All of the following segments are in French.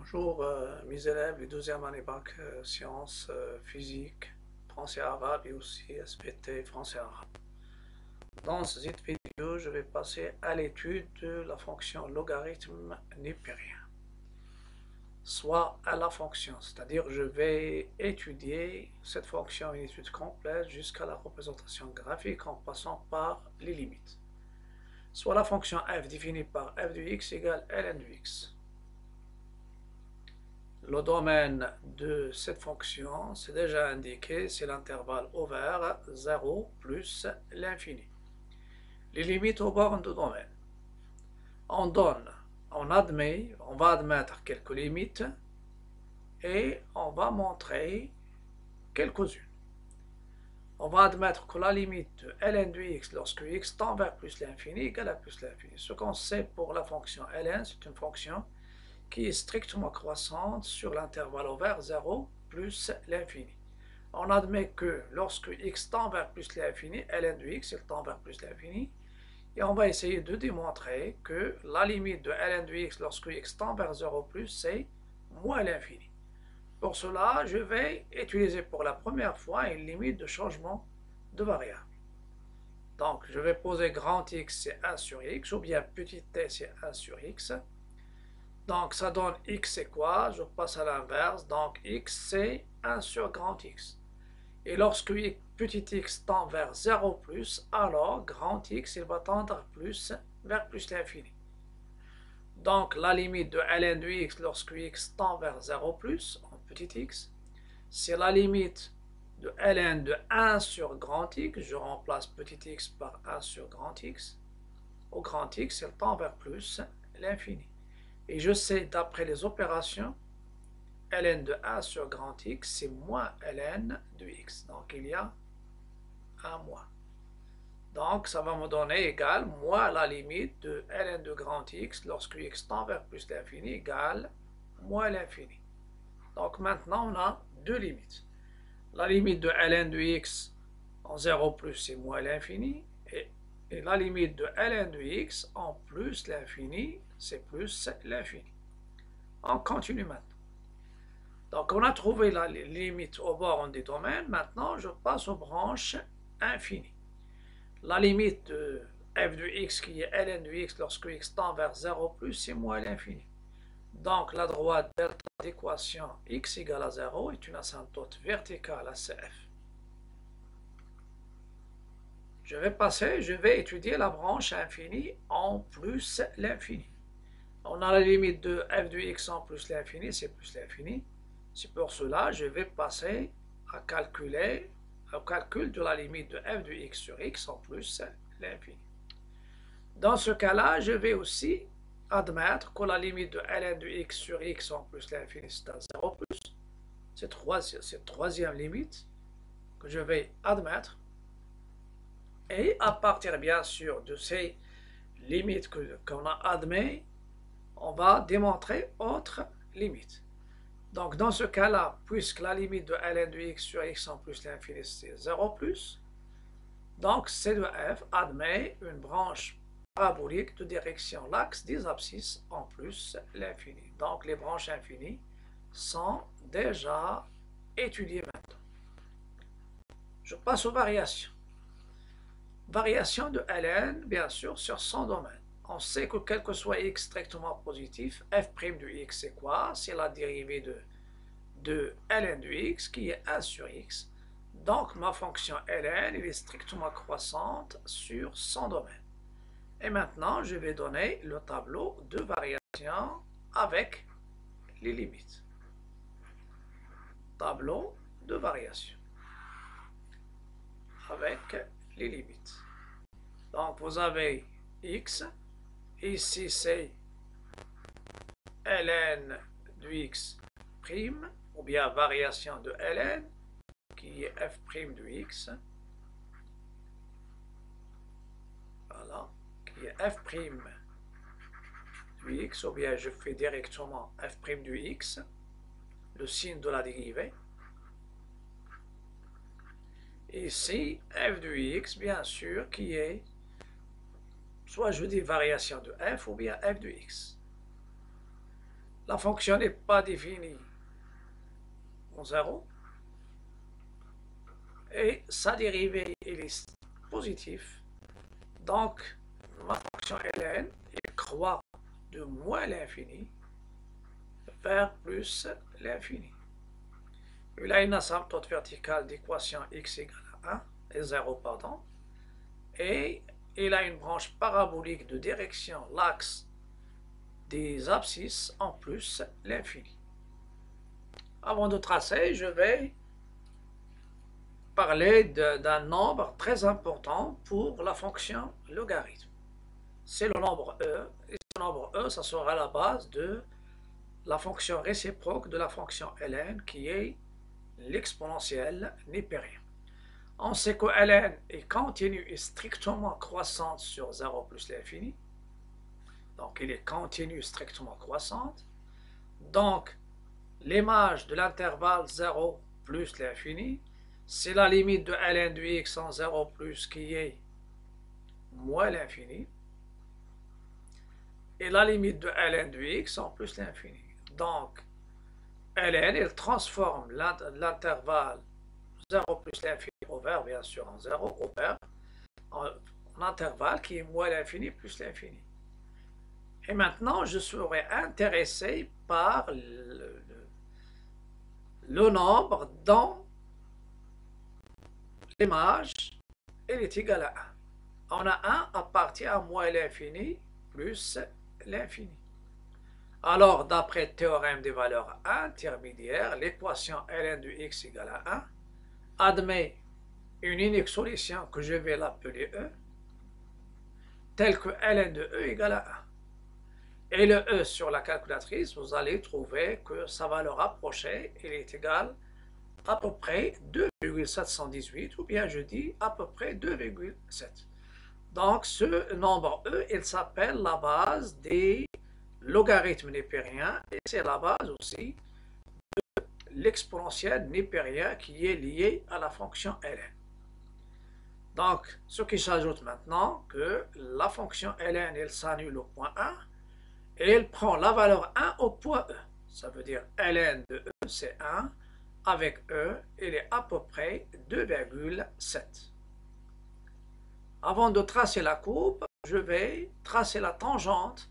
Bonjour mes élèves du 12e année bac sciences, physique, français arabe et aussi SVT français arabe. Dans cette vidéo, je vais passer à l'étude de la fonction logarithme népérien, soit à la fonction, c'est-à-dire je vais étudier cette fonction une étude complète jusqu'à la représentation graphique en passant par les limites, soit la fonction f définie par f de x égale ln de x. Le domaine de cette fonction, c'est déjà indiqué, c'est l'intervalle ouvert 0 plus l'infini. Les limites aux bornes de domaine. On va admettre quelques limites et on va montrer quelques-unes. On va admettre que la limite de ln de x lorsque x tend vers plus l'infini égale à plus l'infini. Ce qu'on sait pour la fonction ln, c'est une fonction qui est strictement croissante sur l'intervalle ouvert 0 plus l'infini. On admet que lorsque x tend vers plus l'infini, ln de x tend vers plus l'infini, et on va essayer de démontrer que la limite de ln de x lorsque x tend vers 0 plus, c'est moins l'infini. Pour cela, je vais utiliser pour la première fois une limite de changement de variable. Donc, je vais poser grand X, c'est 1 sur X, ou bien petit t, c'est 1 sur X. Donc, ça donne X, c'est quoi? Je passe à l'inverse. Donc, X, c'est 1 sur grand X. Et lorsque petit x tend vers 0 plus, alors grand X, il va tendre plus vers plus l'infini. Donc, la limite de ln de x lorsque x tend vers 0 plus, en petit x, c'est la limite de ln de 1 sur grand X. Je remplace petit x par 1 sur grand X. Au grand X, elle tend vers plus l'infini. Et je sais, d'après les opérations, ln de 1 sur grand X, c'est moins ln de x. Donc, il y a un moins. Donc, ça va me donner égal moins la limite de ln de grand X lorsque x tend vers plus l'infini égale moins l'infini. Donc, maintenant, on a deux limites. La limite de ln de x en 0 plus, c'est moins l'infini. Et la limite de ln de x en plus l'infini, c'est plus l'infini. On continue maintenant. Donc, on a trouvé la limite aux bornes des domaines. Maintenant, je passe aux branches infinies. La limite de f de x qui est ln de x lorsque x tend vers 0 plus, c'est moins l'infini. Donc, la droite delta d'équation x égale à 0 est une asymptote verticale à CF. Je vais étudier la branche infinie en plus l'infini. On a la limite de f de x en plus l'infini, c'est plus l'infini. C'est pour cela je vais passer à calculer au calcul de la limite de f de x sur x en plus l'infini. Dans ce cas-là, je vais aussi admettre que la limite de ln de x sur x en plus l'infini, c'est à 0 plus. C'est cette troisième limite que je vais admettre. Et à partir, bien sûr, de ces limites qu'on a admis, on va démontrer autre limite. Donc, dans ce cas-là, puisque la limite de ln de x sur x en plus l'infini, c'est 0 plus, donc C de f admet une branche parabolique de direction l'axe des abscisses en plus l'infini. Donc, les branches infinies sont déjà étudiées maintenant. Je passe aux variations. Variation de ln, bien sûr, sur son domaine. On sait que quel que soit x strictement positif, f' de x, c'est quoi? C'est la dérivée de ln de x qui est 1 sur x. Donc, ma fonction ln, elle est strictement croissante sur son domaine. Et maintenant, je vais donner le tableau de variation avec les limites. Tableau de variation avec les limites. Donc, vous avez x, ici c'est ln de x prime, ou bien variation de ln, qui est f' de x. Voilà, qui est f' de x, ou bien je fais directement f' de x, le signe de la dérivée. Ici, f de x, bien sûr, qui est, soit je dis variation de f, ou bien f de x. la fonction n'est pas définie en 0, et sa dérivée est positive. Donc, ma fonction ln, elle croît de moins l'infini vers plus l'infini. Il a une asymptote verticale d'équation x égale à 1, et 0, pardon, et il a une branche parabolique de direction, l'axe des abscisses en plus l'infini. Avant de tracer, je vais parler d'un nombre très important pour la fonction logarithme. C'est le nombre e, et ce nombre e, ça sera la base de la fonction réciproque de la fonction ln, qui est l'exponentielle népérien. On sait que ln est continue et strictement croissante sur 0 plus l'infini. Donc, il est continue strictement croissante. Donc, l'image de l'intervalle 0 plus l'infini, c'est la limite de ln de x en 0 plus qui est moins l'infini. Et la limite de ln de x en plus l'infini. Donc, ln, elle transforme l'intervalle 0 plus l'infini ouvert, bien sûr, en 0 ouvert, en intervalle qui est moins l'infini plus l'infini. Et maintenant, je serai intéressé par le nombre dont l'image est égale à 1. On a 1 appartient à moins l'infini plus l'infini. Alors, d'après le théorème des valeurs intermédiaires, l'équation ln de x égale à 1 admet une unique solution que je vais l'appeler E, telle que ln de E égale à 1. Et le E sur la calculatrice, vous allez trouver que sa valeur approchée, elle est égale à peu près 2,718, ou bien je dis à peu près 2,7. Donc, ce nombre E, il s'appelle la base des logarithmes népériens, et c'est la base aussi de l'exponentielle népérien qui est liée à la fonction ln. Donc, ce qui s'ajoute maintenant, que la fonction ln, elle s'annule au point 1, et elle prend la valeur 1 au point E. Ça veut dire ln de E, c'est 1, avec E, il est à peu près 2,7. Avant de tracer la courbe, je vais tracer la tangente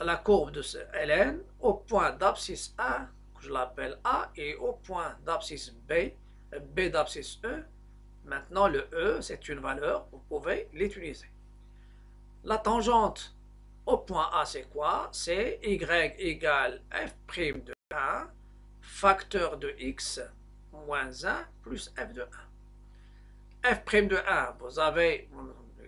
à la courbe de ce ln au point d'abscisse A, que je l'appelle A, et au point d'abscisse B, B d'abscisse E. Maintenant, le E, c'est une valeur, vous pouvez l'utiliser. La tangente au point A, c'est quoi? C'est y égale f' de 1, facteur de x moins 1 plus f de 1. F' de 1,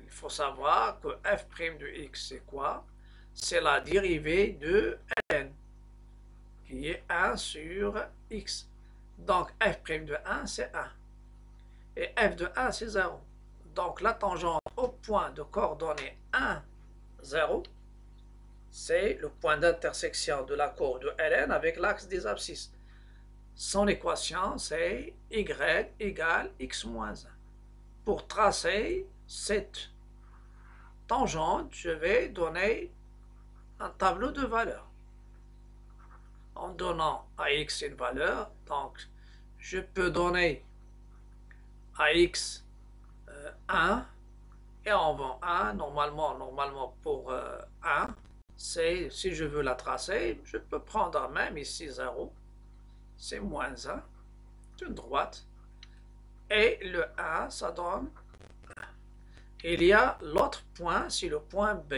il faut savoir que f' de x, c'est quoi? C'est la dérivée de ln, qui est 1 sur x. Donc, f' de 1, c'est 1. Et f de 1, c'est 0. Donc, la tangente au point de coordonnées 1, 0, c'est le point d'intersection de la courbe de ln avec l'axe des abscisses. Son équation, c'est y égale x moins 1. Pour tracer cette tangente, je vais donner un tableau de valeurs. En donnant à x une valeur, donc je peux donner à x 1, et en vend 1, normalement pour 1, si je veux la tracer, je peux prendre même ici 0, c'est moins 1, c'est une droite, et le 1, ça donne 1. Il y a l'autre point, c'est le point B.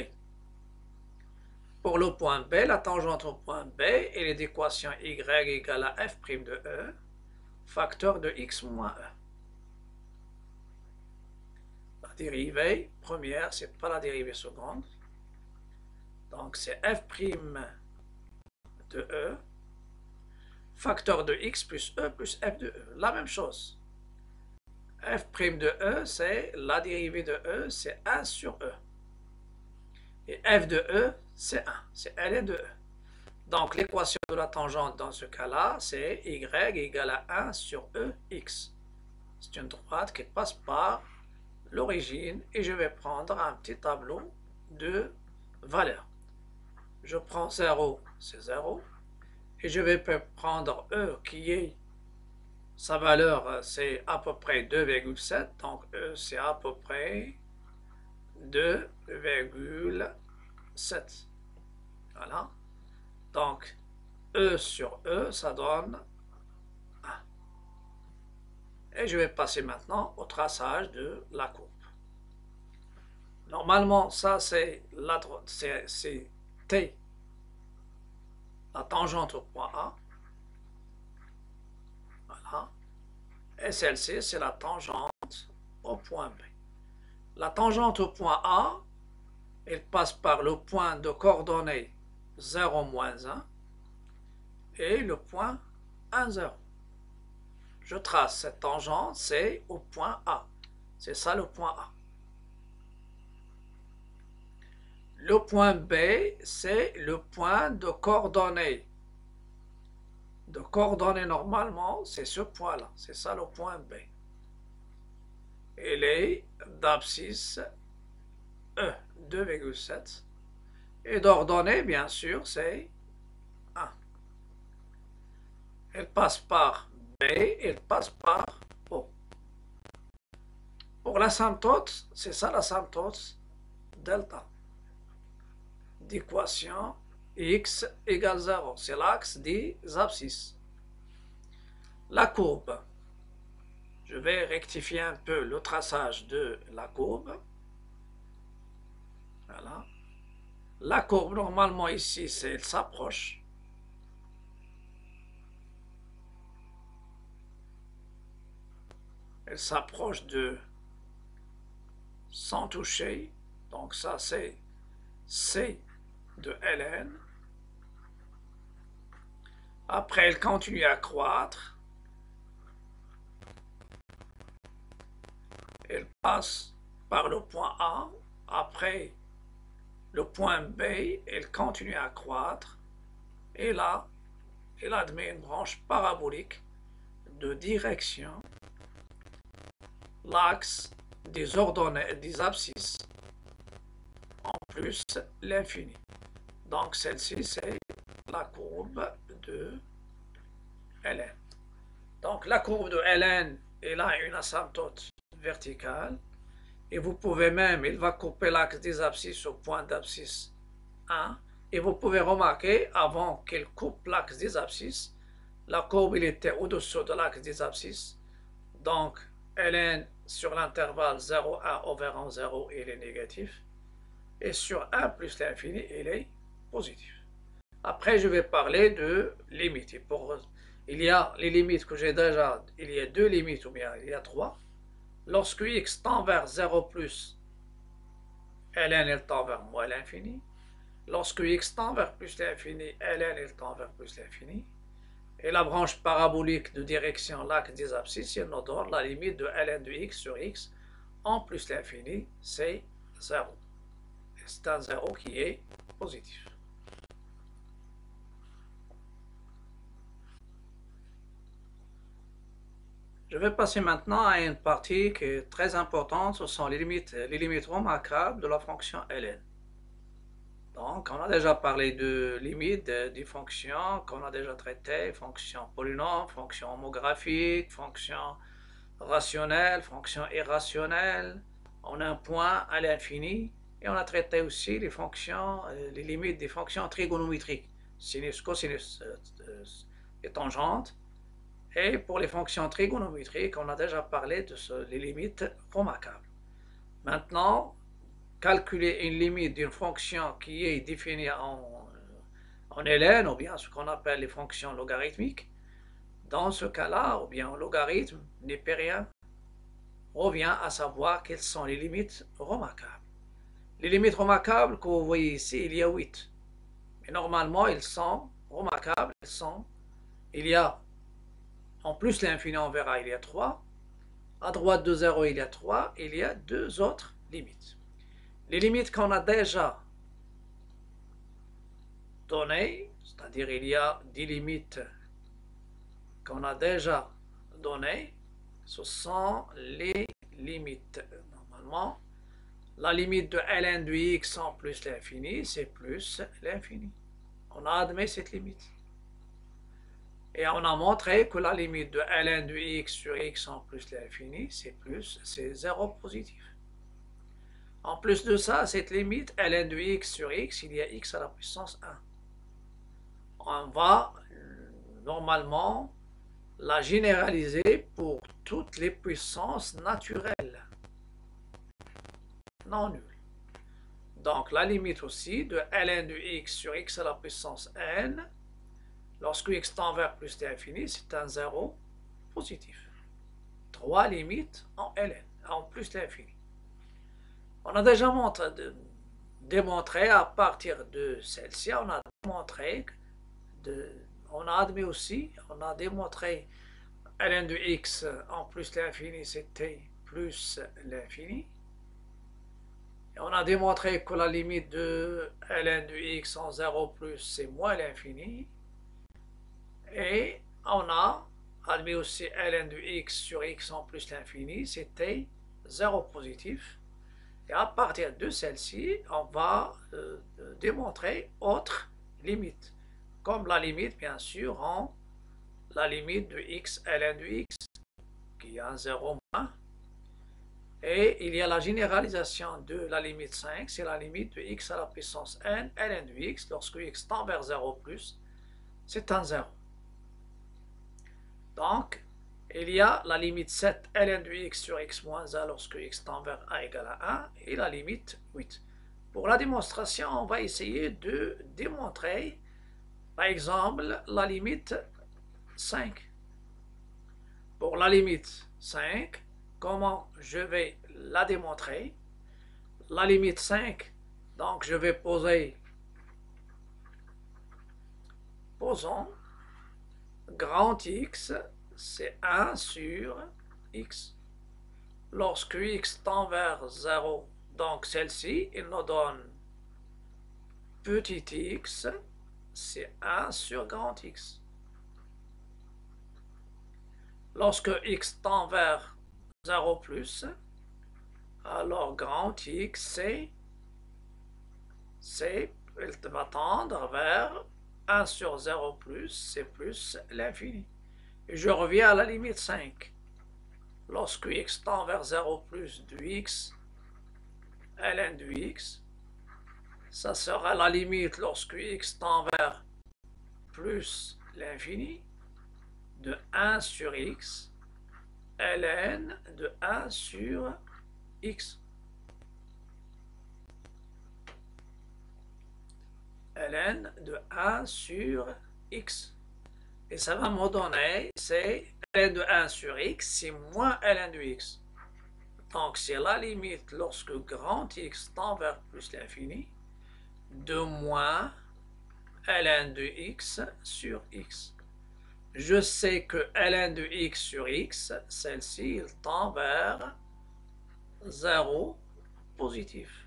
Pour le point B, la tangente au point B, elle est d'équation y égale à f' de E, facteur de x moins E. La dérivée première, c'est pas la dérivée seconde. Donc, c'est f' de E, facteur de x plus E plus f de E. La même chose. F' de E, c'est la dérivée de E, c'est 1 sur E. Et f de E, c'est 1, c'est ln de E. Donc, l'équation de la tangente dans ce cas-là, c'est y égale à 1 sur EX. C'est une droite qui passe par l'origine et je vais prendre un petit tableau de valeurs. Je prends 0 c'est 0. Et je vais prendre E qui est, sa valeur c'est à peu près 2,7. Donc E c'est à peu près 2,7. Voilà. Donc E sur E, ça donne 1. Et je vais passer maintenant au traçage de la courbe. Normalement, ça c'est T, la tangente au point A. Voilà. Et celle-ci, c'est la tangente au point B. La tangente au point A, elle passe par le point de coordonnées 0, moins 1 et le point 1, 0. Je trace cette tangente, c'est au point A. C'est ça le point A. Le point B, c'est le point de coordonnées. De coordonnées normalement, c'est ce point-là. C'est ça le point B. Il est d'abscisse E, 2,7. Et d'ordonnée, bien sûr, c'est 1. Elle passe par B, elle passe par O. Pour l'asymptote, c'est ça l'asymptote delta. D'équation x égale 0. C'est l'axe des abscisses. La courbe. Je vais rectifier un peu le traçage de la courbe. Voilà. La courbe, normalement, ici, elle s'approche. Elle s'approche de sans toucher. Donc ça, c'est C de ln. Après, elle continue à croître. Elle passe par le point A. Après, le point B, elle continue à croître. Et là, elle admet une branche parabolique de direction l'axe des ordonnées des abscisses en plus l'infini. Donc celle-ci, c'est la courbe de ln. Donc la courbe de ln, elle a une asymptote verticale. Et vous pouvez même, il va couper l'axe des abscisses au point d'abscisse 1. Et vous pouvez remarquer, avant qu'elle coupe l'axe des abscisses, la courbe il était au-dessous de l'axe des abscisses. Donc, ln sur l'intervalle 0, 1 over 1, 0, il est négatif. Et sur 1 plus l'infini, il est positif. Après, je vais parler de limites. Il y a les limites que j'ai déjà, il y a 2 limites, ou bien il y a 3. Lorsque x tend vers 0 plus, ln elle tend vers moins l'infini. Lorsque x tend vers plus l'infini, ln elle tend vers plus l'infini. Et la branche parabolique de direction l'axe des abscisses, elle nous donne la limite de ln de x sur x en plus l'infini, c'est 0. C'est un 0 qui est positif. Je vais passer maintenant à une partie qui est très importante, ce sont les limites remarquables de la fonction ln. Donc, on a déjà parlé de limites des fonctions qu'on a déjà traitées, fonctions polynômes, fonctions homographiques, fonctions rationnelles, fonctions irrationnelles. On a un point à l'infini et on a traité aussi les fonctions, les limites des fonctions trigonométriques, sinus, cosinus et tangente. Et pour les fonctions trigonométriques, on a déjà parlé de les limites remarquables. Maintenant, calculer une limite d'une fonction qui est définie en ln, ou bien ce qu'on appelle les fonctions logarithmiques, dans ce cas-là, ou bien en logarithme népérien, revient à savoir quelles sont les limites remarquables. Les limites remarquables que vous voyez ici, il y a 8. Mais normalement, elles sont remarquables, il y a, en plus l'infini, on verra, il y a 3. À droite de 0, il y a 3. Il y a 2 autres limites. Les limites qu'on a déjà données, c'est-à-dire il y a des limites qu'on a déjà données, ce sont les limites. Normalement, la limite de ln de x en plus l'infini, c'est plus l'infini. On a admis cette limite. Et on a montré que la limite de ln de x sur x en plus l'infini, c'est 0 positif. En plus de ça, cette limite ln de x sur x, il y a x à la puissance 1. On va normalement la généraliser pour toutes les puissances naturelles non nulles. Donc la limite aussi de ln de x sur x à la puissance n, lorsque x tend vers plus l'infini, c'est un 0 positif. 3 limites en ln, en plus l'infini. On a déjà démontré à partir de celle-ci, on a admis aussi, on a démontré ln de x en plus l'infini, c'était plus l'infini. Et on a démontré que la limite de ln de x en 0 plus, c'est moins l'infini. Et on a admis aussi ln de x sur x en plus l'infini, c'était 0 positif. Et à partir de celle-ci, on va démontrer autre limite, comme la limite, bien sûr, en la limite de x ln de x, qui est un 0 moins. Et il y a la généralisation de la limite 5, c'est la limite de x à la puissance n ln de x, lorsque x tend vers 0 plus, c'est un 0. Donc, il y a la limite 7 ln de x sur x moins 1 lorsque x tend vers 1 égale à 1 et la limite 8. Pour la démonstration, on va essayer de démontrer, par exemple, la limite 5. Pour la limite 5, comment je vais la démontrer? La limite 5, donc je vais posons grand X, c'est 1 sur X. Lorsque X tend vers 0, donc celle-ci, il nous donne petit x, c'est 1 sur grand X. Lorsque X tend vers 0 plus, alors grand X, il va tendre vers 1 sur 0 plus, c'est plus l'infini. Et je reviens à la limite 5. Lorsque x tend vers 0 plus de x, ln de x, ça sera la limite lorsque x tend vers plus l'infini de 1 sur x, ln de 1 sur x. ln de 1 sur x. Et ça va me donner, c'est ln de 1 sur x, c'est moins ln de x. Donc c'est la limite lorsque grand X tend vers plus l'infini de moins ln de x sur x. Je sais que ln de x sur x, celle-ci, il tend vers 0 positif.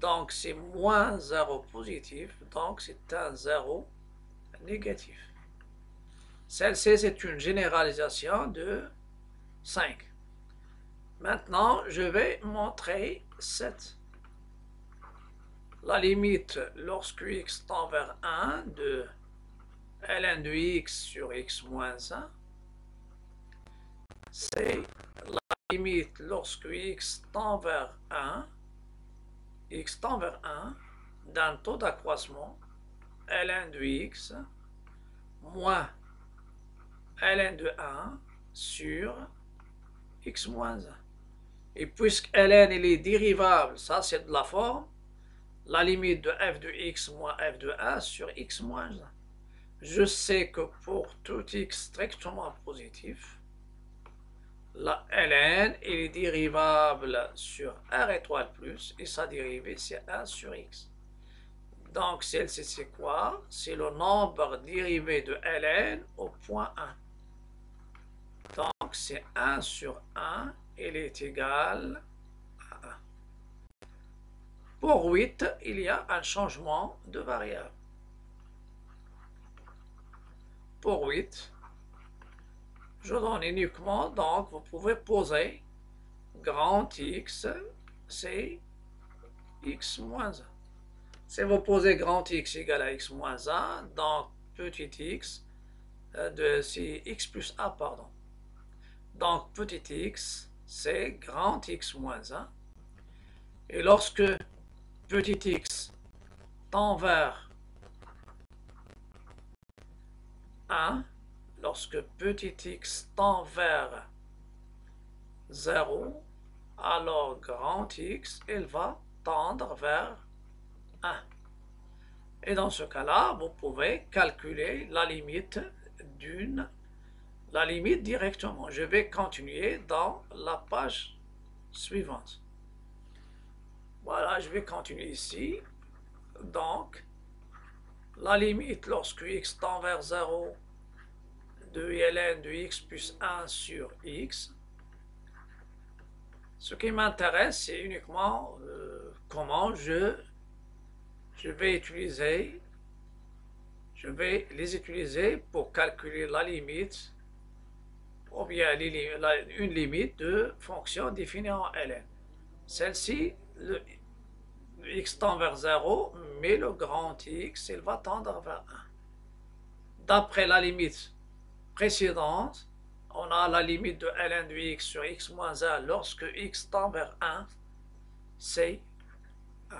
Donc c'est moins 0 positif, donc c'est un 0 négatif. Celle-ci, c'est une généralisation de 5. Maintenant, je vais montrer 7. La limite lorsque x tend vers 1 de ln de x sur x moins 1, c'est la limite lorsque x tend vers 1, d'un taux d'accroissement ln de x moins ln de 1 sur x moins 1. Et puisque ln il est dérivable, ça c'est de la forme, la limite de f de x moins f de 1 sur x moins 1. Je sais que pour tout x strictement positif, la ln il est dérivable sur r étoile plus, et sa dérivée c'est 1 sur x. Donc celle-ci c'est quoi? C'est le nombre dérivé de ln au point 1. Donc c'est 1 sur 1, il est égal à 1. Pour 8, il y a un changement de variable. Pour 8, je donne uniquement, donc vous pouvez poser grand X, c'est x moins 1. Si vous posez grand X égale à X moins 1, donc petit x, c'est X plus A, pardon. Donc petit x, c'est grand X moins 1. Et lorsque petit x tend vers 1, lorsque petit x tend vers 0, alors grand X, il va tendre vers 1. Et dans ce cas-là, vous pouvez calculer la limite directement. Je vais continuer dans la page suivante. Voilà, je vais continuer ici. Donc, la limite lorsque x tend vers 0 de ln de x plus 1 sur x. Ce qui m'intéresse, c'est uniquement comment je vais les utiliser pour calculer la limite ou bien une limite de fonction définie en ln. Celle-ci, le x tend vers 0, mais le grand X, il va tendre vers 1. D'après la limite précédente, on a la limite de ln de x sur x moins 1 lorsque x tend vers 1, c'est 1.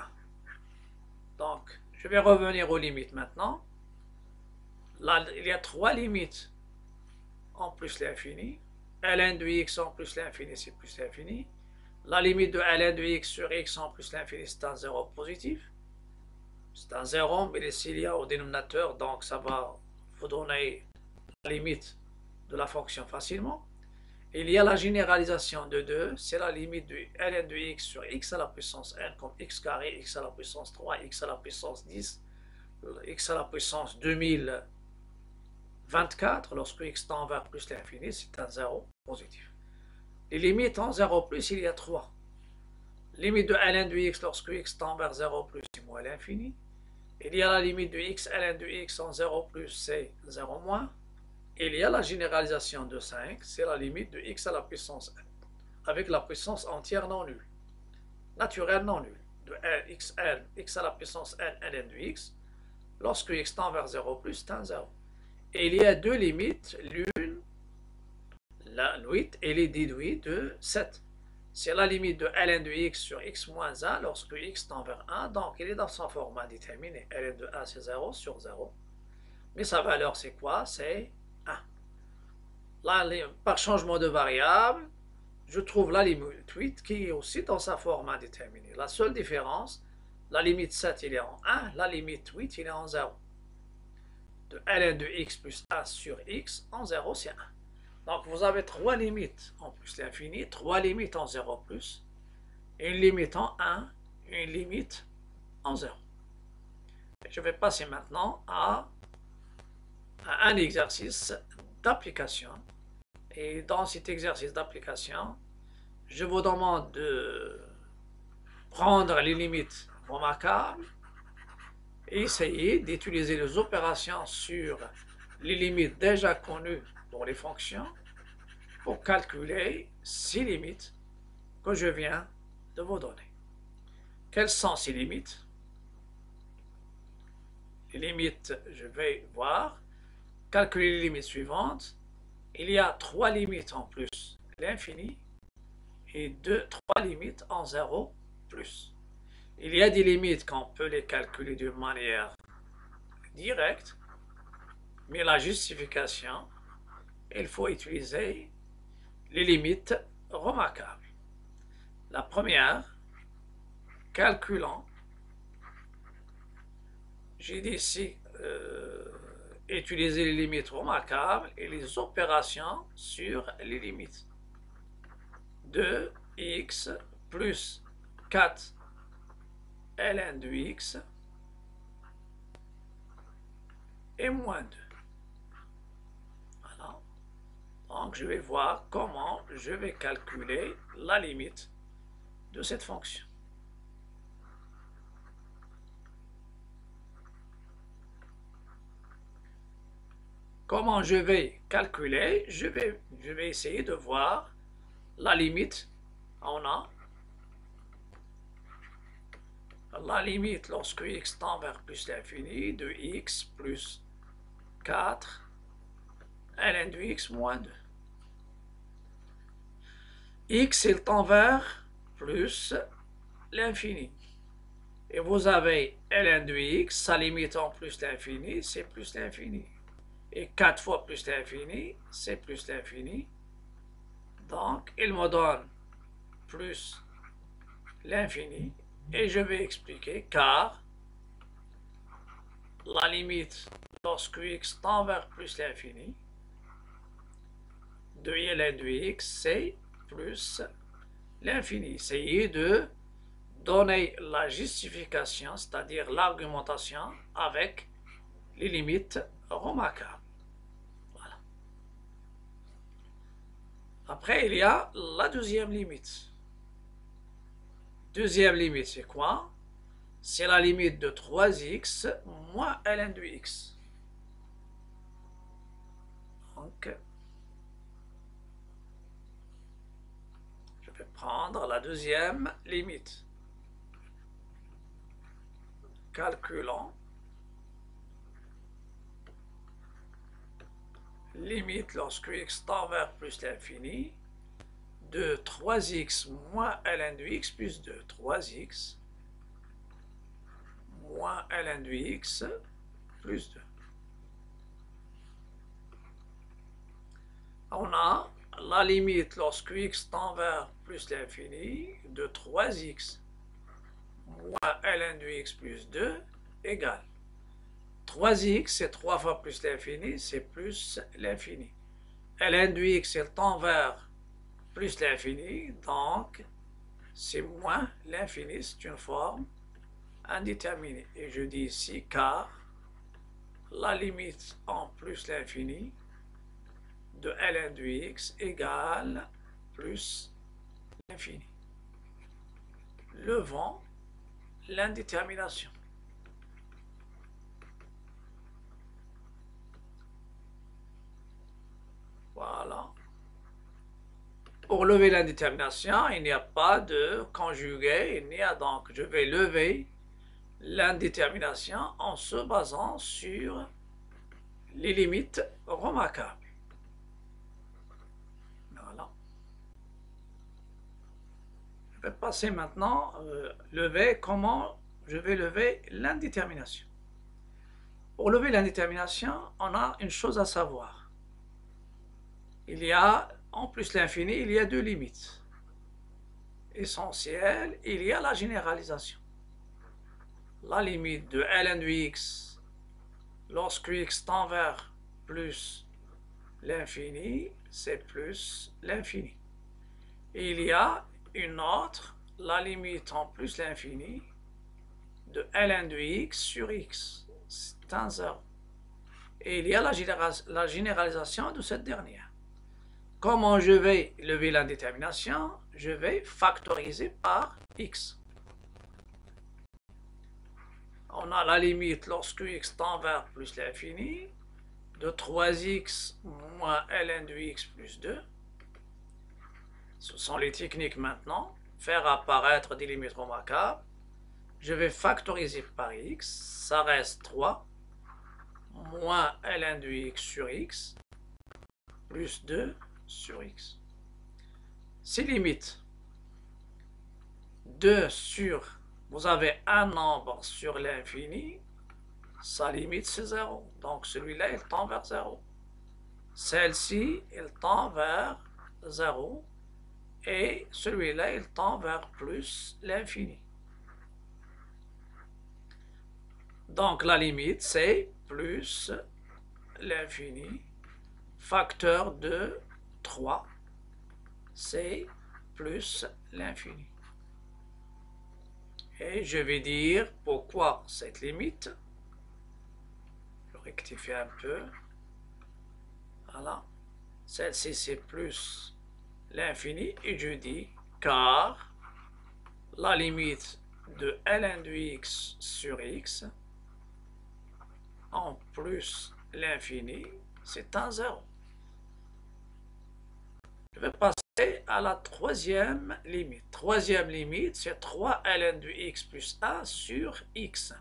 Donc, je vais revenir aux limites maintenant. Là, il y a trois limites en plus l'infini. Ln de x en plus l'infini, c'est plus l'infini. La limite de ln de x sur x en plus l'infini, c'est un 0 positif. C'est un 0, mais s'il y a au dénominateur, donc ça va vous donner la limite de la fonction facilement. Il y a la généralisation de 2, c'est la limite de ln de x sur x à la puissance n, comme x carré, x à la puissance 3, x à la puissance 10, x à la puissance 2024, lorsque x tend vers plus l'infini, c'est un 0 positif. Les limites en 0 plus, il y a 3. Limite de ln de x lorsque x tend vers 0 plus, c'est moins l'infini. Il y a la limite de x ln de x en 0 plus, c'est 0 moins. Il y a la généralisation de 5, c'est la limite de x à la puissance n, avec la puissance entière non nulle, naturelle non nulle, de x à la puissance n ln de x, lorsque x tend vers 0 plus, c'est un 0. Et il y a deux limites, l'une, la 8, et les déduits de 7. C'est la limite de ln de x sur x moins 1 lorsque x tend vers 1, donc il est dans son format déterminé. Ln de 1 c'est 0 sur 0. Mais sa valeur c'est quoi? C'est 1. Là, par changement de variable, je trouve la limite 8 qui est aussi dans sa format déterminé. La seule différence, la limite 7 il est en 1, la limite 8 il est en 0. De ln de x plus 1 sur x en 0 c'est 1. Donc vous avez trois limites en plus l'infini, trois limites en 0 plus, une limite en 1, une limite en 0. Je vais passer maintenant à un exercice d'application. Et dans cet exercice d'application, je vous demande de prendre les limites remarquables et essayer d'utiliser les opérations sur les limites déjà connues pour les fonctions pour calculer ces limites que je viens de vous donner. Quelles sont ces limites? Les limites, je vais voir, calculer les limites suivantes. Il y a trois limites en plus, l'infini, et trois limites en 0 plus. Il y a des limites qu'on peut les calculer d'une manière directe, mais la justification, il faut utiliser les limites remarquables. La première, calculant, j'ai dit ici utiliser les limites remarquables et les opérations sur les limites. 2x plus 4 ln de x et moins 2. Voilà. Donc je vais voir comment je vais calculer la limite de cette fonction. Comment je vais calculer? Je vais essayer de voir la limite. On a la limite lorsque x tend vers plus l'infini de x plus 4 ln de x moins 2. X il tend vers plus l'infini. Et vous avez ln de x, sa limite en plus l'infini, c'est plus l'infini. Et 4 fois plus l'infini, c'est plus l'infini. Donc, il me donne plus l'infini. Et je vais expliquer car la limite lorsque x tend vers plus l'infini de ln de x, c'est plus l'infini. Essayez de donner la justification, c'est-à-dire l'argumentation avec les limites remarquables. Voilà. Après, il y a la deuxième limite. Deuxième limite, c'est quoi? C'est la limite de 3x moins ln de x. Donc, je vais prendre la deuxième limite. Calculons limite lorsque x tend vers plus l'infini de 3x moins ln de x plus 2. 3x moins ln de x plus 2. On a la limite lorsque x tend vers plus l'infini de 3x moins ln de x plus 2 égale 3x, c'est 3 fois plus l'infini, c'est plus l'infini. ln de x, elle tend vers plus l'infini, donc c'est moins l'infini, c'est une forme indéterminée. Et je dis ici car la limite en plus l'infini de ln de x égale plus l'infini. Levons l'indétermination. Voilà. Pour lever l'indétermination, il n'y a pas de conjugué, il n'y a donc, je vais lever l'indétermination en se basant sur les limites remarquables. Voilà. Je vais passer maintenant, comment je vais lever l'indétermination. Pour lever l'indétermination, on a une chose à savoir. Il y a, en plus l'infini, il y a deux limites essentielles. Il y a la généralisation. La limite de ln de x lorsque x tend vers plus l'infini, c'est plus l'infini. Et il y a une autre, la limite en plus l'infini de ln de x sur x. C'est un 0. Et il y a la généralisation de cette dernière. Comment je vais lever l'indétermination? Je vais factoriser par x. On a la limite lorsque x tend vers plus l'infini de 3x moins ln de x plus 2. Ce sont les techniques maintenant. Faire apparaître des limites remarquables. Je vais factoriser par x. Ça reste 3 moins ln de x sur x plus 2 sur x. Ces limites 2 sur, vous avez un nombre sur l'infini, sa limite c'est 0. Donc celui-là, il tend vers 0. Celle-ci, il tend vers 0. Et celui-là, il tend vers plus l'infini. Donc la limite, c'est plus l'infini, facteur de 3, c'est plus l'infini. Et je vais dire pourquoi cette limite. Je rectifie un peu. Voilà. Celle-ci, c'est plus l'infini. Et je dis car la limite de ln de x sur x en plus l'infini, c'est un 0. Je vais passer Et à la troisième limite. Troisième limite, c'est 3 ln de x plus 1 sur x.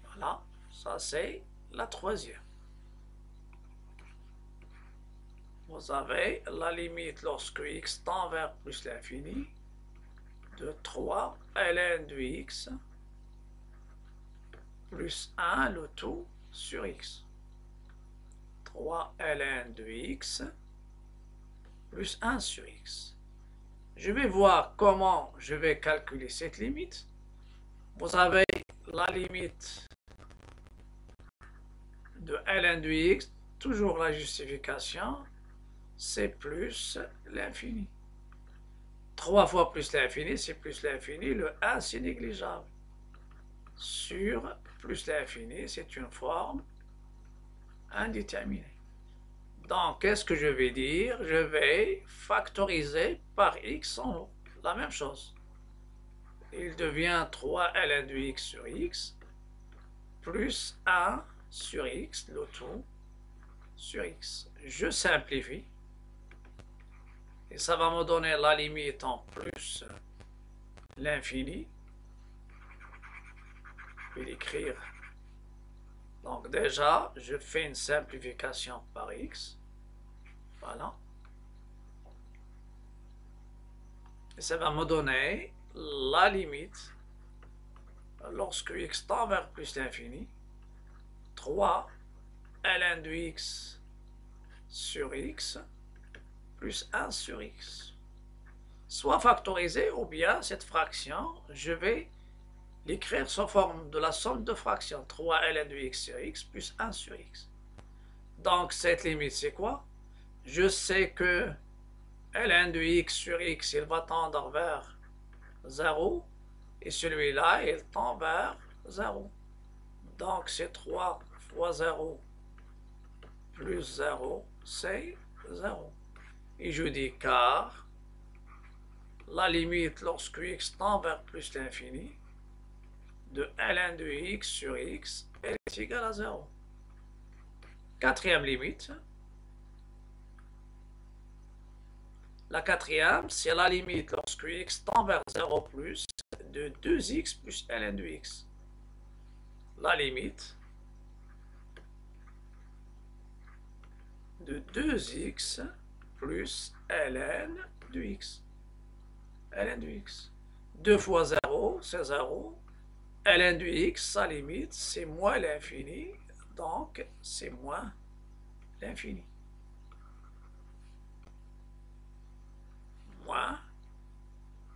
Voilà, ça c'est la troisième. Vous avez la limite lorsque x tend vers plus l'infini de 3 ln de x plus 1 le tout sur x. 3 ln de x plus 1 sur x. Je vais voir comment je vais calculer cette limite. Vous avez la limite de ln de x, toujours la justification, c'est plus l'infini. 3 fois plus l'infini, c'est plus l'infini. Le 1, c'est négligeable. Sur plus l'infini, c'est une forme indéterminée. Donc, qu'est-ce que je vais dire? Je vais factoriser par x en haut. La même chose. Il devient 3 ln de x sur x plus 1 sur x, le tout sur x. Je simplifie. Et ça va me donner la limite en plus l'infini. Je vais l'écrire. Donc déjà, je fais une simplification par x. Voilà. Et ça va me donner la limite lorsque x tend vers plus l'infini. 3 ln de x sur x plus 1 sur x. Soit factorisé ou bien cette fraction, je vais l'écrire sous forme de la somme de fractions. 3 ln de x sur x plus 1 sur x. Donc cette limite c'est quoi? Je sais que ln de x sur x, il va tendre vers 0 et celui-là, il tend vers 0. Donc c'est 3 fois 0 plus 0, c'est 0. Et je dis car la limite lorsque x tend vers plus l'infini de ln de x sur x est égale à 0. Quatrième limite. La quatrième, c'est la limite lorsque x tend vers 0 plus de 2x plus ln de x. La limite de 2x plus ln de x. Ln de x. 2 fois 0, c'est 0. Ln de x, sa limite, c'est moins l'infini. Donc, c'est moins l'infini. Moins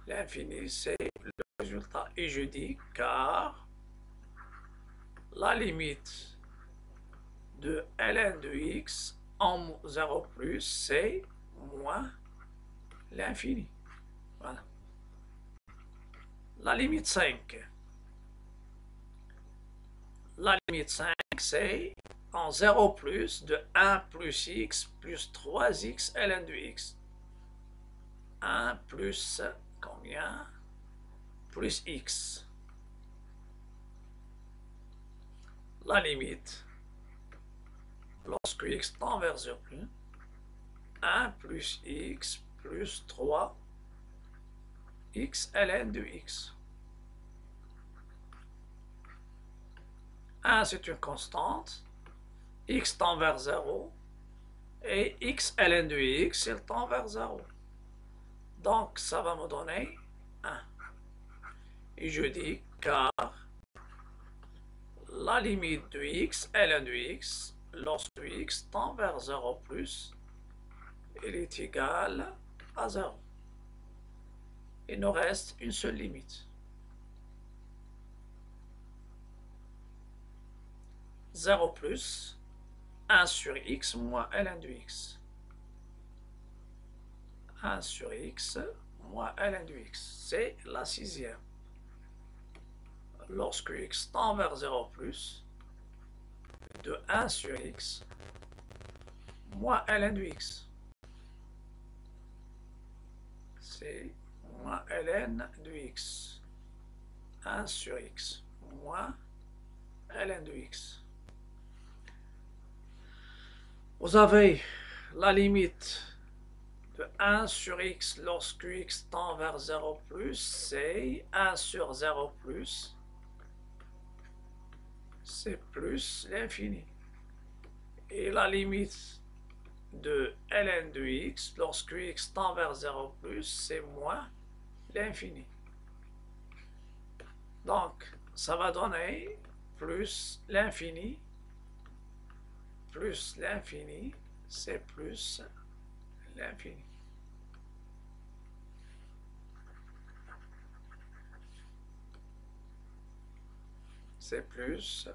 l'infini, c'est le résultat. Et je dis car la limite de ln de x en 0 plus, c'est moins l'infini. Voilà. La limite 5. La limite 5, c'est en 0 plus de 1 plus x plus 3x ln de x. 1 plus combien? Plus x. La limite, lorsque x tend vers 0 plus, 1 plus x plus 3 x ln de x. 1, c'est une constante. X tend vers 0. Et x ln de x, il tend vers 0. Donc, ça va me donner 1. Et je dis car la limite de x ln de x, lorsque x tend vers 0 plus, il est égal à 0. Il nous reste une seule limite. 0 plus 1 sur x moins ln de x. 1 sur x moins ln de x. C'est la sixième. Lorsque x tend vers 0 plus, de 1 sur x moins ln de x. C'est moins ln de x. 1 sur x moins ln de x. Vous avez la limite de 1 sur x lorsque x tend vers 0 plus, c'est 1 sur 0 plus, c'est plus l'infini. Et la limite de ln de x lorsque x tend vers 0 plus, c'est moins l'infini. Donc, ça va donner plus l'infini, c'est plus l'infini. C'est plus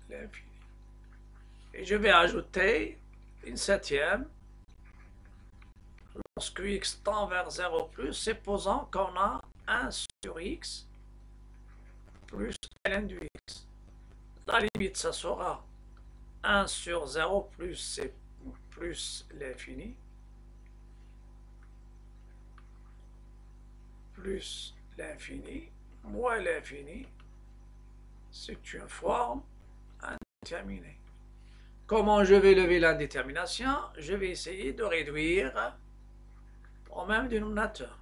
l'infini. Et je vais ajouter une septième. Lorsque x tend vers 0 plus, supposons qu'on a 1 sur x plus ln de x. La limite, ça sera 1 sur 0 plus, c'est plus l'infini, plus l'infini, moins l'infini, c'est une forme indéterminée. Comment je vais lever l'indétermination? Je vais essayer de réduire au même dénominateur.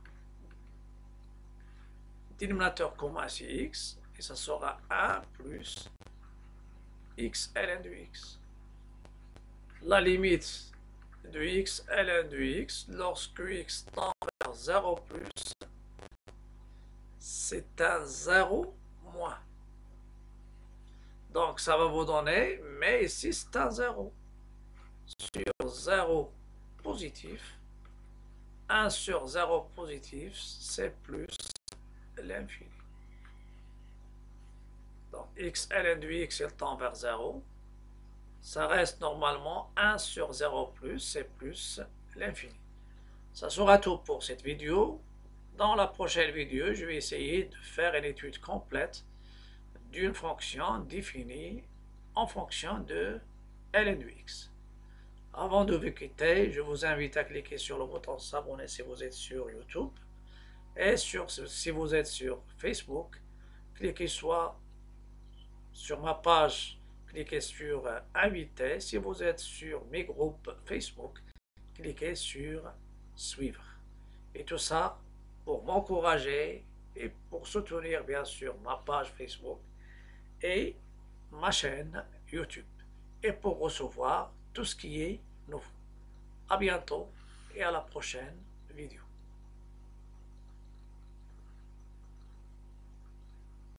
Dénominateur commun c'est x, et ça sera 1 plus x ln de x. La limite de x ln de x, lorsque x tend vers 0 plus, c'est un 0 moins. Donc ça va vous donner, mais ici c'est un 0. Sur 0 positif, 1 sur 0 positif, c'est plus l'infini. Donc x ln de x, il tend vers 0. Ça reste normalement 1 sur 0 plus, c'est plus l'infini. Ça sera tout pour cette vidéo. Dans la prochaine vidéo, je vais essayer de faire une étude complète d'une fonction définie en fonction de ln de x. Avant de vous quitter, je vous invite à cliquer sur le bouton s'abonner si vous êtes sur YouTube. Et si vous êtes sur Facebook, cliquez soit sur ma page, cliquez sur inviter. Si vous êtes sur mes groupes Facebook, cliquez sur suivre. Et tout ça pour m'encourager et pour soutenir bien sûr ma page Facebook et ma chaîne YouTube. Et pour recevoir tout ce qui est nouveau. À bientôt et à la prochaine vidéo.